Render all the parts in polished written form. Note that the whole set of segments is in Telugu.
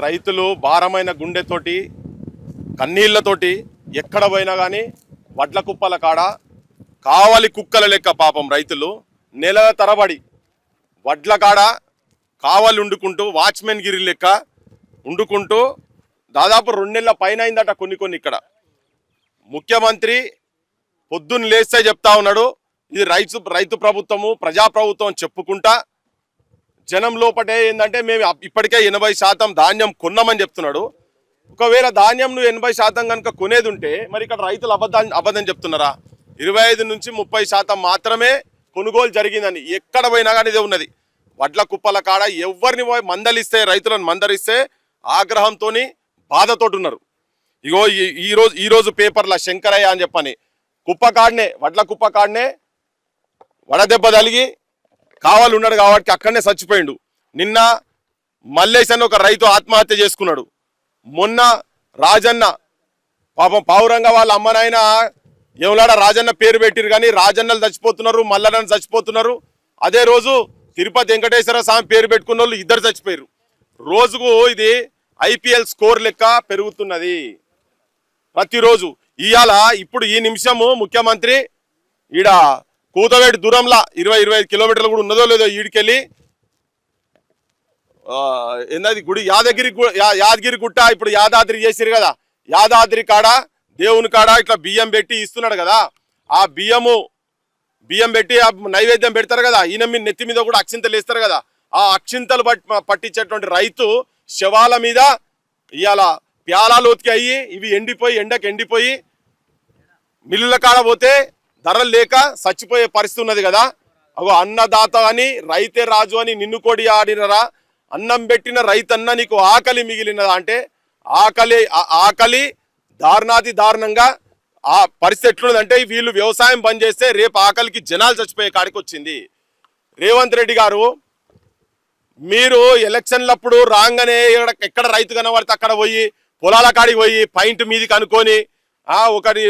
రైతులు భారమైన గుండెతోటి కన్నీళ్లతోటి ఎక్కడ పోయినా కానీ వడ్ల కుప్పల కాడ కావలి కుక్కల లెక్క పాపం రైతులు నెలల తరబడి వడ్ల కాడ కావలి వండుకుంటూ వాచ్మెన్ గిరి లెక్క వండుకుంటూ దాదాపు 2 నెలల పైన అయిందట కొన్ని ఇక్కడ. ముఖ్యమంత్రి పొద్దున్న లేస్తే చెప్తా ఉన్నాడు ఇది రైతు ప్రభుత్వము ప్రజాప్రభుత్వం చెప్పుకుంటా జనం లోపటే ఏంటంటే మేము ఇప్పటికే 80% ధాన్యం కొన్నామని చెప్తున్నాడు. ఒకవేళ ధాన్యం నువ్వు 80% కనుక కొనేది ఉంటే మరి ఇక్కడ రైతులు అబద్ధం చెప్తున్నారా? 25 నుంచి 30% మాత్రమే కొనుగోలు జరిగిందని ఎక్కడ పోయినా కానీ ఇదే ఉన్నది. వడ్ల కుప్పల కాడ ఎవరిని మందలిస్తే రైతులను మందలిస్తే ఆగ్రహంతో బాధతోటి ఉన్నారు. ఇగో ఈరోజు పేపర్ల శంకరయ్య అని చెప్పని వడ్ల కుప్ప కాడనే వడదెబ్బ తలిగి కావాలి ఉన్నాడు కాబట్టి అక్కడనే చచ్చిపోయిండు. నిన్న మల్లేష్ అని ఒక రైతు ఆత్మహత్య చేసుకున్నాడు. మొన్న రాజన్న పాపం పావురంగా వాళ్ళ అమ్మనైనా ఏమలాడ రాజన్న పేరు పెట్టిరు కానీ రాజన్నలు చచ్చిపోతున్నారు, మల్లన్న చచ్చిపోతున్నారు. అదే రోజు తిరుపతి వెంకటేశ్వర స్వామి పేరు పెట్టుకున్న వాళ్ళు 2 చచ్చిపోయారు. రోజుకు ఇది ఐపీఎల్ స్కోర్ లెక్క పెరుగుతున్నది ప్రతిరోజు. ఇప్పుడు ఈ నిమిషము ముఖ్యమంత్రి ఈడ కూతవేటి దూరంలో 20-25 కిలోమీటర్లు కూడా ఉన్నదో లేదో ఈడికెళ్ళి ఏందది గుడి యాదగిరి గుట్ట ఇప్పుడు యాదాద్రి చేసిరు కదా, యాదాద్రి కాడ దేవుని కాడ ఇట్లా బియ్యం పెట్టి ఇస్తున్నాడు కదా. ఆ బియ్యం పెట్టి నైవేద్యం పెడతారు కదా, ఈయన మీద నెత్తి మీద కూడా అక్షింతలు వేస్తారు కదా. ఆ అక్షింతలు పట్టించేటువంటి రైతు శవాల మీద ఇవాళ ప్యాలాలు ఉతికి అయ్యి ఇవి ఎండకు ఎండిపోయి మిల్లుల కాడ పోతే ధరలు లేక చచ్చిపోయే పరిస్థితి ఉన్నది కదా. అగో అన్నదాత అని రైతే రాజు అని నిన్ను కొడి ఆడినరా? అన్నం పెట్టిన రైతన్న నీకు ఆకలి మిగిలినదా అంటే ఆకలి దారుణాతి దారుణంగా ఆ పరిస్థితి ఎట్లున్నదంటే వీళ్ళు వ్యవసాయం బంద్ చేస్తే రేపు ఆకలికి జనాలు చచ్చిపోయే కాడికి వచ్చింది. రేవంత్ రెడ్డి గారు మీరు ఎలక్షన్లప్పుడు రాగానే ఎక్కడ రైతు కనబడితే అక్కడ పోయి పొలాల కాడికి పోయి పాయింట్ మీదకి అనుకొని ఒకటి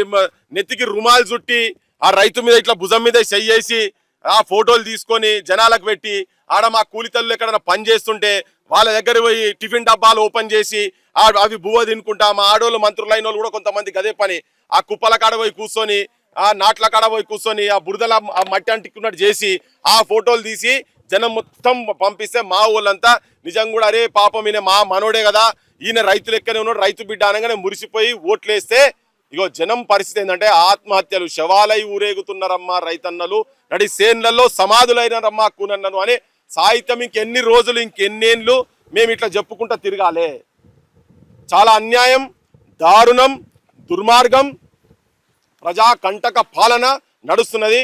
నెత్తికి రుమాలు చుట్టి ఆ రైతు మీద ఇట్లా భుజం మీద చెయ్యేసి ఆ ఫోటోలు తీసుకొని జనాలకు పెట్టి ఆడ మా కూలితల్లు ఎక్కడైనా పని చేస్తుంటే వాళ్ళ దగ్గర పోయి టిఫిన్ డబ్బాలు ఓపెన్ చేసి అవి బువ్వ తినుకుంటా మా ఆడోళ్ళు మంత్రులైన వాళ్ళు కూడా కొంతమందికి అదే పని ఆ కుప్పల కాడ పోయి కూర్చొని ఆ నాట్ల కాడ పోయి కూర్చొని ఆ బురదల ఆ మట్టి అంటుకున్నట్టు చేసి ఆ ఫోటోలు తీసి జనం మొత్తం పంపిస్తే మా ఊళ్ళంతా నిజం కూడా అరే పాపం ఈయన మా మనోడే కదా, ఈయన రైతు లెక్కనే ఉన్నాడు, రైతు బిడ్డ అనగానే మురిసిపోయి ఓట్లేస్తే ఇగో జనం పరిస్థితి ఏంటంటే ఆత్మహత్యలు శవాలై ఊరేగుతున్నారమ్మా రైతన్నలు, నడి సేన్లలో సమాధులైనారమ్మా కూనన్నను అని సాహిత్యం ఇంకెన్ని రోజులు ఇంకెన్నేళ్ళు మేము ఇట్లా చెప్పుకుంటా తిరగాలే? చాలా అన్యాయం, దారుణం, దుర్మార్గం, ప్రజా కంటక పాలన నడుస్తున్నది.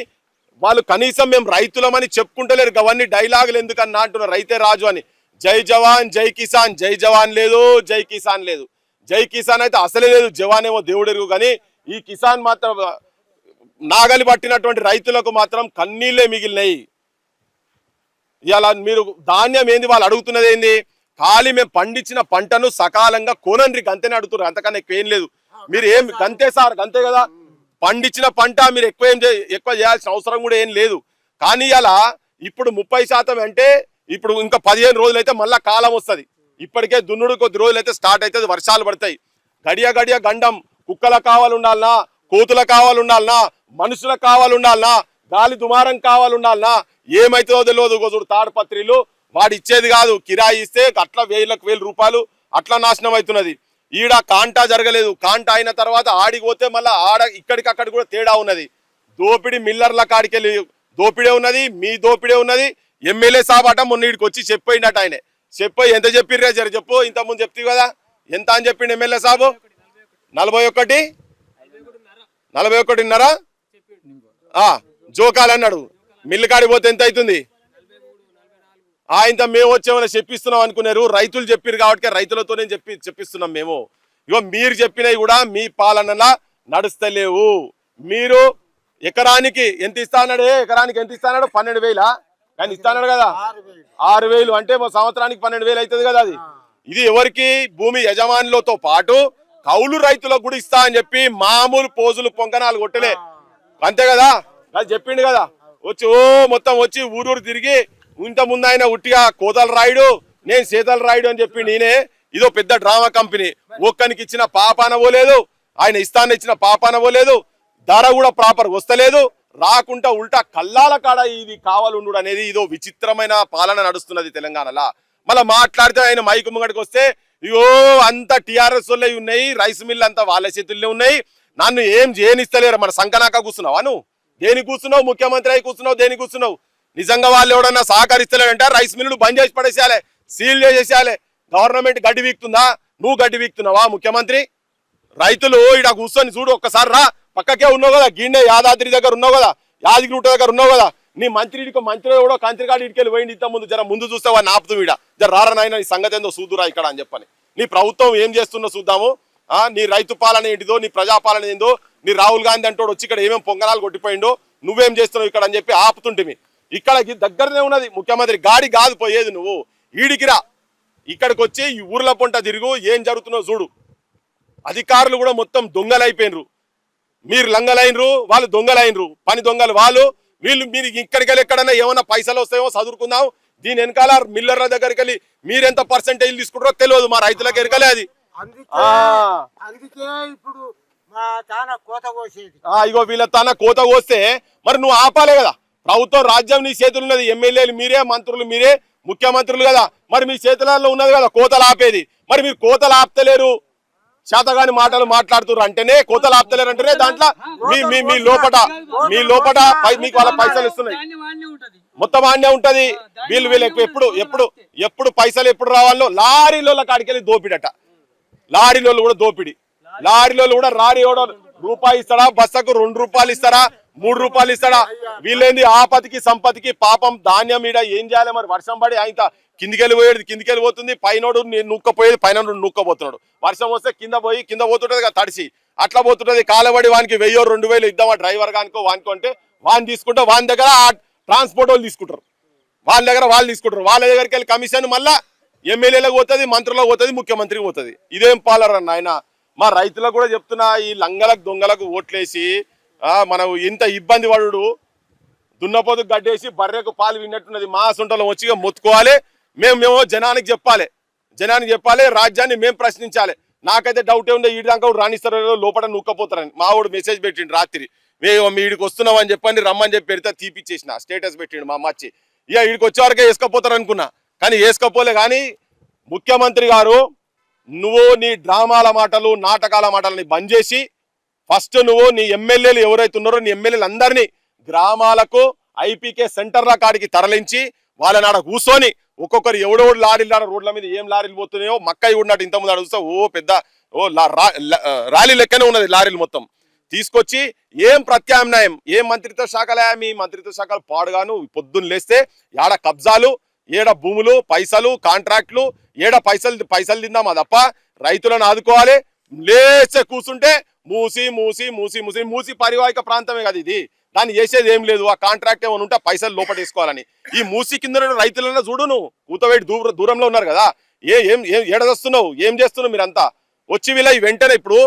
వాళ్ళు కనీసం మేము రైతులమని చెప్పుకుంటలేరు. అవన్నీ డైలాగులు ఎందుకన్నా అంటున్నారు రైతే రాజు అని. జై జవాన్ జై కిసాన్, జై జవాన్ లేదు, జై కిసాన్ లేదు. జై కిసాన్ అయితే అసలే లేదు, జవాన్ ఏమో దేవుడెరుగు. కానీ ఈ కిసాన్ మాత్రం నాగలి పట్టినటువంటి రైతులకు మాత్రం కన్నీళ్ళే మిగిలినాయి. ఇవాళ మీరు ధాన్యం ఏంది వాళ్ళు అడుగుతున్నది ఏంది? ఖాళీ మేము పండించిన పంటను సకాలంగా కోనండ్రి గంతేనే అడుగుతున్నారు, అంతకన్నా ఎక్కువ ఏం లేదు. మీరు ఏం గంతే సార్, గంతే కదా. పండించిన పంట మీరు ఎక్కువ చేయాల్సిన అవసరం కూడా ఏం లేదు. కానీ ఇలా ఇప్పుడు 30% అంటే ఇప్పుడు ఇంకా 15 రోజులు అయితే మళ్ళా కాలం వస్తుంది. ఇప్పటికే దున్నుడు కొద్ది రోజులు అయితే స్టార్ట్ అవుతుంది, వర్షాలు పడతాయి. గడియ గండం కుక్కలకు కావాలి ఉండాలనా, కోతులకు కావాలి ఉండాలనా, మనుషులకు కావాలి ఉండాలనా, గాలి దుమారం కావాలి ఉండాలనా, ఏమైతుందో తెలియదు. గోజుడు తాడుపత్రిలు వాడు ఇచ్చేది కాదు, కిరాయి ఇస్తే అట్లా 1000 రూపాయలు అట్లా నాశనం అవుతున్నది. ఈడ కాంటా జరగలేదు, కాంటా అయిన తర్వాత ఆడికి పోతే మళ్ళీ ఇక్కడికక్కడ కూడా తేడా ఉన్నది. దోపిడి మిల్లర్ల కాడికి వెళ్ళి దోపిడే ఉన్నది, మీ దోపిడే ఉన్నది. ఎమ్మెల్యే సాబ్ అట మొన్న ఈడికి వచ్చి చెప్పినట్టు ఆయన చెప్పి ఎంత చెప్పిర్రే జర చెప్పు, ఇంతకుముందు చెప్తావు కదా ఎంత అని చెప్పిండు ఎమ్మెల్యే సాబు? 41.5 జోకాలు అన్నాడు. మిల్లు కాడికి పోతే ఎంత అవుతుంది? ఇంత మేము వచ్చేమని చెప్పిస్తున్నాం అనుకున్నారు. రైతులు చెప్పారు కాబట్టి రైతులతోనే చెప్పిస్తున్నాం మేము. ఇగో మీరు చెప్పినవి కూడా మీ పాలనలా నడుస్తలేవు. మీరు ఎకరానికి ఎంత ఇస్తా అన్నాడు? ఎకరానికి ఎంత ఇస్తా అన్నాడు? 12,000 కానీ ఇస్తా అన్నాడు కదా. 6,000 అంటే సంవత్సరానికి 12,000 అవుతుంది కదా. అది ఇది ఎవరికి? భూమి యజమానులతో పాటు కౌలు రైతులకు కూడా ఇస్తా అని చెప్పి మామూలు పోజులు పొంగనాలు కొట్టలే, అంతే కదా. అది చెప్పిండు కదా. వచ్చి మొత్తం వచ్చి ఊరూరు తిరిగి ఇంత ముందు ఆయన ఉట్టిగా కోతలు రాయుడు, నేను సీతలు రాయుడు అని చెప్పిండు. ఈయనే ఇదో పెద్ద డ్రామా కంపెనీ. ఒక్కనికి ఇచ్చిన పాపాన పోలేదు, ఆయన ఇస్తాన్ని ఇచ్చిన పాపాన పోలేదు, ధర కూడా ప్రాపర్ వస్తలేదు, రాకుండా ఉల్టా కల్లాల కాడ ఇది కావాలండు అనేది ఇదో విచిత్రమైన పాలన నడుస్తున్నది తెలంగాణలో. మళ్ళీ మాట్లాడితే ఆయన మైకు ముంగడికి వస్తే ఇగో అంత టీఆర్ఎస్ వాళ్ళే ఉన్నాయి, రైస్ మిల్ అంతా వాళ్ళ చేతుల్లో ఉన్నాయి, నన్ను ఏం చేయనిస్తలేరు. మన సంకనాక కూర్చున్నావా నువ్వు? దేనికి కూర్చున్నావు? ముఖ్యమంత్రి అయి కూర్చున్నావు, దేనికి కూర్చున్నావు? నిజంగా వాళ్ళు ఎవడన్నా సహకరిస్తలేడంటే రైస్ మిల్లులు బంద్ చేసి పడేసేయాలి, సీల్ చేసేయాలి. గవర్నమెంట్ గడ్డి వీక్తుందా? నువ్వు గడ్డి వీక్తున్నావా ముఖ్యమంత్రి? రైతులు ఇడ కూర్చొని చూడు, ఒక్కసారి రా, పక్కకే ఉన్నావు కదా, గిన్నె యాదాద్రి దగ్గర ఉన్నావు కదా, యాదగిరి దగ్గర ఉన్నావు కదా, నీ మంత్రి కూడా కంత్రికాడి ఇటుకెళ్ళి పోయింది. ఇంత ముందు జర ముందు చూస్తే వాడిని ఆపుతూ ఇడ జర రారనైనా నీ సంగతి ఏందో చూదురా ఇక్కడ అని చెప్పని. నీ ప్రభుత్వం ఏం చేస్తుందో చూద్దాము. నీ రైతు పాలన ఏంటిదో, నీ ప్రజాపాలన ఏందో, నీ రాహుల్ గాంధీ అంటోడు వచ్చి ఇక్కడ ఏమేమి పొంగనాలు కొట్టిపోయిండో, నువ్వేం చేస్తున్నావు ఇక్కడ అని చెప్పి ఆపుతుంటివి. ఇక్కడ దగ్గరనే ఉన్నది ముఖ్యమంత్రి గాడి కాదు పోయేది, నువ్వు ఈడికిరా, ఇక్కడికి వచ్చి ఈ ఊర్ల పొంట తిరుగు, ఏం జరుగుతుందో చూడు. అధికారులు కూడా మొత్తం దొంగలైపోయినరు, మీరు లంగలైనరు, వాళ్ళు దొంగలైనరు, పని దొంగలు వాళ్ళు. వీళ్ళు మీరు ఇక్కడికి వెళ్ళి ఎక్కడన్నా ఏమైనా పైసలు వస్తాయో చదువుకుందాం, దీని వెనకాల మిల్లర్ల దగ్గరికి వెళ్ళి మీరెంత పర్సెంటేజ్ తీసుకుంటారో తెలియదు, మా రైతులకు ఎరకలే అది. ఇగో వీళ్ళ తాన కోత కోస్తే మరి నువ్వు ఆపాలే కదా. ప్రభుత్వం రాజ్యం నీ చేతులు ఉన్నది, ఎమ్మెల్యేలు మీరే, మంత్రులు మీరే, ముఖ్యమంత్రులు కదా, మరి మీ చేతులలో ఉన్నది కదా కోతలు ఆపేది. మరి మీరు కోతలు ఆపుతలేరు, శాతగాని మాటలు మాట్లాడుతున్నారు అంటేనే కోతలు ఆపుతలేరు అంటేనే దాంట్లో మీ లోపట మీకు వాళ్ళ పైసలు ఇస్తున్నాయి, మొత్తం ఆన్నే ఉంటది. వీళ్ళకి ఎప్పుడు పైసలు ఎప్పుడు రావాలో లారీలో కాడికెళ్ళి దోపిడట. లారీలో కూడా దోపిడి, లారీలో కూడా రూపాయి ఇస్తాడా, బస్సకు 2 రూపాయలు ఇస్తారా, 3 రూపాయలు ఇస్తాడా? వీళ్ళేంది ఆపతికి సంపతికి పాపం ధాన్యం ఈడ ఏం చేయాలి మరి? వర్షం పడి ఆయన కిందికెళ్ళి పోతుంది, పైనోడు నూక్కపోయేది పైన నూక్కపోతున్నాడు. వర్షం వస్తే కింద పోతుంటది కదా తడిసి, అట్లా పోతుంటది. కాలబడి వానికి 1000 2000 ఇద్దామా డ్రైవర్ గానికో వానికో అంటే వాని తీసుకుంటే వాని దగ్గర ట్రాన్స్పోర్ట్ వాళ్ళు తీసుకుంటారు, వాళ్ళ దగ్గర వాళ్ళు తీసుకుంటారు. వాళ్ళ దగ్గరికి వెళ్ళి కమిషన్ మళ్ళా ఎమ్మెల్యేలకు పోతుంది, మంత్రులకు పోతుంది, ముఖ్యమంత్రికి పోతుంది. ఇదేం పాలరన్న ఆయన. మా రైతులకు కూడా చెప్తున్నా, ఈ లంగలకు దొంగలకు ఓట్లేసి మనం ఇంత ఇబ్బంది పడు, దున్నపోతు గడ్డేసి బర్రెకు పాలు విన్నట్టున్నది. మా సొంటలో వచ్చి మొత్తుకోవాలి, మేము జనానికి చెప్పాలి, రాజ్యాన్ని మేము ప్రశ్నించాలి. నాకైతే డౌటే ఉండే ఈడిదాకా రాణిస్తారో లోపల నూక్కపోతారని. మా వాడు మెసేజ్ పెట్టిండు రాత్రి, మేము ఈడికి వస్తున్నాం అని చెప్పండి రమ్మని చెప్పి పెడితే తీపిచ్చేసిన స్టేటస్ పెట్టిండు మా అమ్మచ్చి. ఇక ఈడికి వచ్చే వరకే వేసుకపోతారు అనుకున్నా, కానీ వేసుకపోలే. కానీ ముఖ్యమంత్రి గారు, నువ్వు నీ డ్రామాల మాటలు నాటకాల మాటలని బంద్ చేసి ఫస్ట్ నువ్వు నీ ఎమ్మెల్యేలు ఎవరైతే ఉన్నారో నీ ఎమ్మెల్యేలు అందరినీ గ్రామాలకు ఐపీకే సెంటర్ల కాడికి తరలించి వాళ్ళని ఆడ కూర్చొని ఒక్కొక్కరు ఎవడెవడు లారీలు రోడ్ల మీద ఏం లారీలు పోతున్నాయో మక్కయి ఉన్నట్టు ఇంతకుముందు అడుగుతా పెద్ద ర్యాలీ లెక్కనే ఉన్నది. లారీలు మొత్తం తీసుకొచ్చి ఏం ప్రత్యామ్నాయం, ఏం మంత్రిత్వ శాఖలే, మీ మంత్రిత్వ శాఖలు పాడుగాను. పొద్దున్న లేస్తే ఏడ కబ్జాలు, ఏడ భూములు, పైసలు, కాంట్రాక్ట్లు, ఏడ పైసలు తిందామా తప్ప రైతులను ఆదుకోవాలి. లేచే కూర్చుంటే మూసి పరివాహిక ప్రాంతమే కదా ఇది, దాన్ని చేసేది ఏం లేదు. ఆ కాంట్రాక్ట్ ఏమైనా ఉంటే పైసలు లోపటేసుకోవాలని. ఈ మూసి కింద రైతులన్నా చూడు, నువ్వు కూతవేటి దూరంలో ఉన్నారు కదా, ఏడదొస్తున్నావు, ఏం చేస్తున్నావు మీరంతా వచ్చి వీళ్ళ వెంటనే. ఇప్పుడు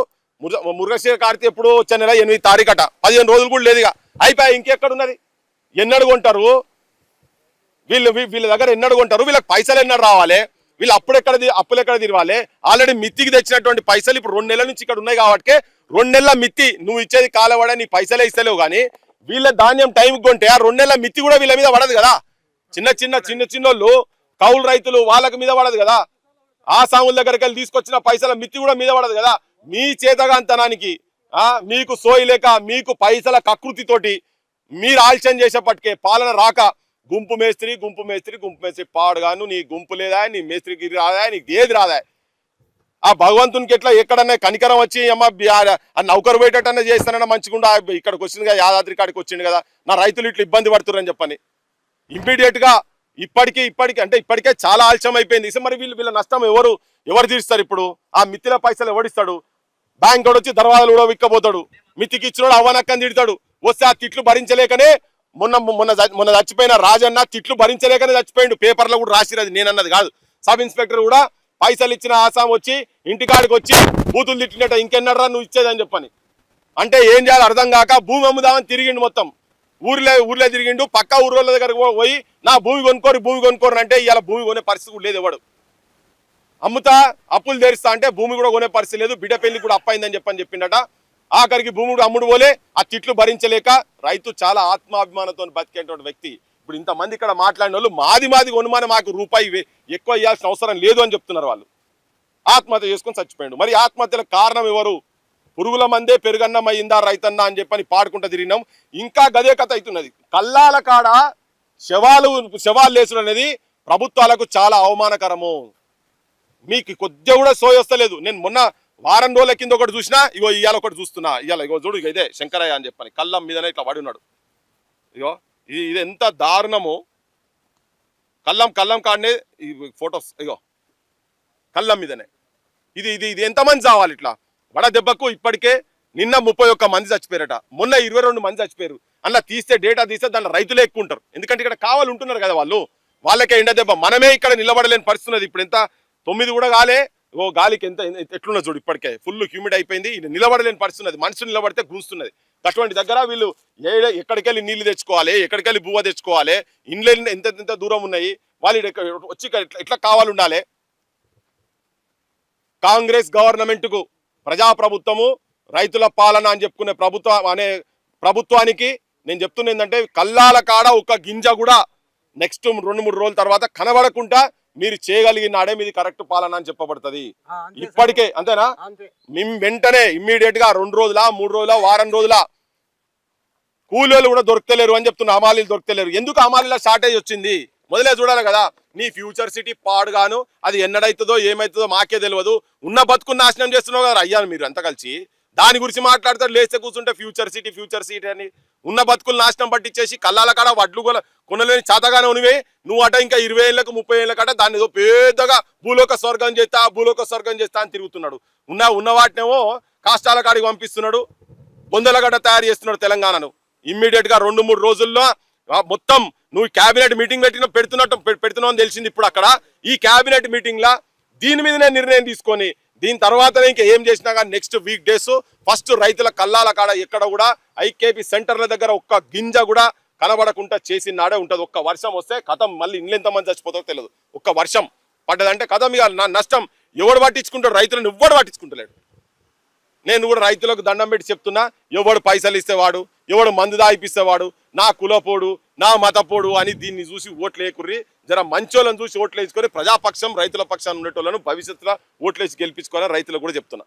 మురుగశీర కార్తీ ఎప్పుడు వచ్చే నెల 8 తారీఖట, 15 రోజులు కూడా లేదుగా, అయిపోయి ఇంకెక్కడున్నది? ఎన్నడు కొంటారు వీళ్ళ దగ్గర, ఎన్నడు కొంటారు? వీళ్ళకి పైసలు ఎన్నడు రావాలి? వీళ్ళు అప్పులు ఎక్కడ తిరవాలి? ఆల్రెడీ మిత్తికి తెచ్చినటువంటి పైసలు ఇప్పుడు 2 నెలల నుంచి ఇక్కడ ఉన్నాయి కాబట్టి 2 నెలల మిత్తి నువ్వు ఇచ్చేది కాలవడ, నీ పైసలే ఇస్తలేవు. కానీ వీళ్ళ ధాన్యం టైంకి కొంటే ఆ 2 నెలల మిత్తి కూడా వీళ్ళ మీద పడదు కదా. చిన్నోళ్ళు కౌలు రైతులు వాళ్ళకి మీద పడదు కదా. ఆ సాముల దగ్గరికి వెళ్ళి తీసుకొచ్చిన పైసల మిత్తి కూడా మీద పడదు కదా. మీ చేతగాంతనానికి, మీకు సోయి లేక, మీకు పైసల కకృతితోటి మీరు ఆలస్యం చేసేపటికే పాలన రాక గుంపు మేస్త్రి పాడుగాను. నీ గుంపు లేదా, నీ మేస్త్రికి రాదా, నీకు ఏది రాదా? ఆ భగవంతునికి ఎక్కడన్నా కనికరం వచ్చి నౌకరు పోయేటట్టన్నా చేస్తానన్నా మంచిగుండా. ఇక్కడికి వచ్చింది కదా, యాదాద్రి కాడికి వచ్చింది కదా, నా రైతులు ఇట్లా ఇబ్బంది పడుతున్నారని చెప్పని ఇమ్మీడియట్ గా ఇప్పటికే చాలా ఆలస్యం అయిపోయింది. మరి వీళ్ళ నష్టం ఎవరు తీరుస్తారు? ఇప్పుడు ఆ మిత్తిల పైసలు ఎవడిస్తాడు? బ్యాంక్ వచ్చి దర్వాజాలు కూడా విక్కబోతాడు, మిత్తికి ఇచ్చినోడు అవ్వనక్కని తిడతాడు. వస్తే ఆ తిట్లు భరించలేకనే మొన్న చచ్చిపోయిన రాజన్న తిట్లు భరించలేకనే చచ్చిపోయిండు. పేపర్లో కూడా రాసిరది, నేనన్నది కాదు. సబ్ ఇన్స్పెక్టర్ కూడా పైసలు ఇచ్చిన ఆసాం వచ్చి ఇంటికాడికి వచ్చి బూతులు తిట్టినట్ట, ఇంకెన్నడరా నువ్వు ఇచ్చేదని చెప్పని. అంటే ఏం చేయాలి అర్థం కాక భూమి అమ్ముదామని తిరిగిండు, మొత్తం ఊర్లే తిరిగిండు. పక్క ఊర్ల దగ్గరకు పోయి నా భూమి కొనుక్కోరు అంటే ఇవాళ భూమి కొనే పరిస్థితి కూడా లేదు ఎవడు. అమ్ముతా అప్పులు తెరుస్తా అంటే భూమి కూడా కొనే పరిస్థితి లేదు, బిడ్డ పెళ్లి కూడా అప్పైందని చెప్పిండట. ఆఖరికి భూమి కూడా అమ్ముడు పోలే, ఆ తిట్లు భరించలేక రైతు చాలా ఆత్మాభిమానంతో బతికేటువంటి వ్యక్తి. ఇప్పుడు ఇంతమంది ఇక్కడ మాట్లాడిన వాళ్ళు మాది కొనుమాన మాకు రూపాయి ఎక్కువ ఇవ్వాల్సిన అవసరం లేదు అని చెప్తున్నారు. వాళ్ళు ఆత్మహత్య చేసుకొని చచ్చిపోయాడు. మరి ఆత్మహత్యలకు కారణం ఎవరు? పురుగుల మందే పెరుగన్నం అయిందా రైతన్న అని చెప్పని పాడుకుంటూ తిరిగినాం. ఇంకా గదే కథ అవుతున్నది. కల్లాల కాడ శవాలు లేసుడు అనేది ప్రభుత్వాలకు చాలా అవమానకరము. మీకు కొద్దిగా కూడా సోయి వస్తలేదు. నేను మొన్న వారం రోజుల కింద ఒకటి చూసినా, ఇగో ఇవాళ ఒకటి చూస్తున్నా. ఇవాళ ఇగో చూడు, ఇదే శంకరయ్య అని చెప్పని కళ్ళం మీదనే ఇట్లా పడి ఉన్నాడు. ఇగో ఇది ఎంత దారుణము. కళ్ళం కాడనే ఈ ఫొటోస్, ఇగో కళ్ళం మీదనే. ఇది ఇది ఇది ఎంతమంది చావాలి ఇట్లా వడ దెబ్బకు? ఇప్పటికే నిన్న 31 మంది చచ్చిపోయారట, మొన్న 22 మంది చచ్చిపోయారు. అలా తీస్తే డేటా తీస్తే దాంట్లో రైతులే ఎక్కువ ఉంటారు. ఎందుకంటే ఇక్కడ కావాలి ఉంటున్నారు కదా వాళ్ళకే ఎండ దెబ్బ. మనమే ఇక్కడ నిలబడలేని పరిస్థితున్నది. ఇప్పుడు ఎంత 9 కూడా కాలే, ఓ గాలికి ఎంత ఎట్లున్నా చూడు, ఇప్పటికే ఫుల్ హ్యూమిడ్ అయిపోయింది. నిలబడలేని పరిస్థితున్నది. మనుషులు నిలబడితే గూస్తున్నది. అటువంటి దగ్గర వీళ్ళు ఎక్కడికెళ్ళి నీళ్లు తెచ్చుకోవాలి, ఎక్కడికెళ్ళి బువ్వ తెచ్చుకోవాలి, ఇండ్లు ఎంత దూరం ఉన్నాయి, వాళ్ళు వచ్చి ఎట్లా కావాలి ఉండాలి. కాంగ్రెస్ గవర్నమెంట్కు ప్రజాప్రభుత్వము రైతుల పాలన అని చెప్పుకునే ప్రభుత్వానికి నేను చెప్తున్నా ఏంటంటే, కల్లాల కాడ ఒక గింజ కూడా నెక్స్ట్ 2-3 రోజుల తర్వాత కనబడకుండా మీరు చేయగలిగిన నాడే మీది కరెక్ట్ పాలన అని చెప్పబడుతుంది. ఇప్పటికే అంతేనా? మేము వెంటనే ఇమ్మీడియట్ గా 2 రోజుల 3 రోజుల వారం రోజుల కూలీలు కూడా దొరకలేరు అని చెప్తున్నా. హమాలీలు దొరకలేరు. ఎందుకు హమాలీల షార్టేజ్ వచ్చింది? మొదలే చూడాలి కదా. నీ ఫ్యూచర్ సిటీ పాడుగాను, అది ఎన్నడైతుందో ఏమైతుందో మాకే తెలియదు. ఉన్న బతుకుని నాశనం చేస్తున్నావు కదా అయ్యాను మీరు అంతా కలిసి. దాని గురించి మాట్లాడతారు, లేస్తే కూర్చుంటే ఫ్యూచర్ సిటీ అని. ఉన్న బతుకులు నాశనం పట్టించేసి కళ్ళాల కాడ వడ్లు కొనలేని చేతగానే ఉనివే. నువ్వు అట ఇంకా 20 ఏళ్ళకు 30 ఏళ్ళ కాడ దాన్ని ఏదో పెద్దగా భూలోక స్వర్గం చేస్తా అని తిరుగుతున్నాడు. ఉన్న వాటినేమో కాష్టాల కాడికి పంపిస్తున్నాడు, బొందల గడ్డ తయారు చేస్తున్నాడు తెలంగాణను. ఇమ్మీడియట్ గా 2-3 రోజుల్లో మొత్తం నువ్వు క్యాబినెట్ మీటింగ్ పెడుతున్నావు అని తెలిసింది. ఇప్పుడు అక్కడ ఈ క్యాబినెట్ మీటింగ్ లా దీని మీదనే నిర్ణయం తీసుకొని దీని తర్వాతనే ఇంకా ఏం చేసినా కానీ నెక్స్ట్ వీక్ డేస్ ఫస్ట్ రైతుల కల్లాల కాడ ఎక్కడ కూడా ఐకేపీ సెంటర్ల దగ్గర ఒక్క గింజ కూడా కనబడకుండా చేసి నాడే ఉంటది. ఒక్క వర్షం వస్తే కథం, మళ్ళీ ఇండ్లు ఎంతమంది చచ్చిపోతారో తెలియదు. ఒక్క వర్షం పడ్డదంటే కథం, ఇక నా నష్టం ఎవడు పట్టించుకుంటాడు? రైతులను ఎవ్వడు పట్టించుకుంటలేడు. నేను కూడా రైతులకు దండం పెట్టి చెప్తున్నా, ఎవడు పైసలు ఇస్తేవాడు, ఎవడు మందు దాయిపిస్తేవాడు, నా కులపోడు నా మతపోడు అని దీన్ని చూసి ఓట్లు వేయకుర్రి. జర మంచోళ్ళని చూసి ఓట్లు వేసుకొని ప్రజాపక్షం రైతుల పక్షాన్ని ఉండేటోళ్ళను భవిష్యత్తులో ఓట్లేసి గెలిపించుకోవాలని రైతులకు కూడా చెప్తున్నా.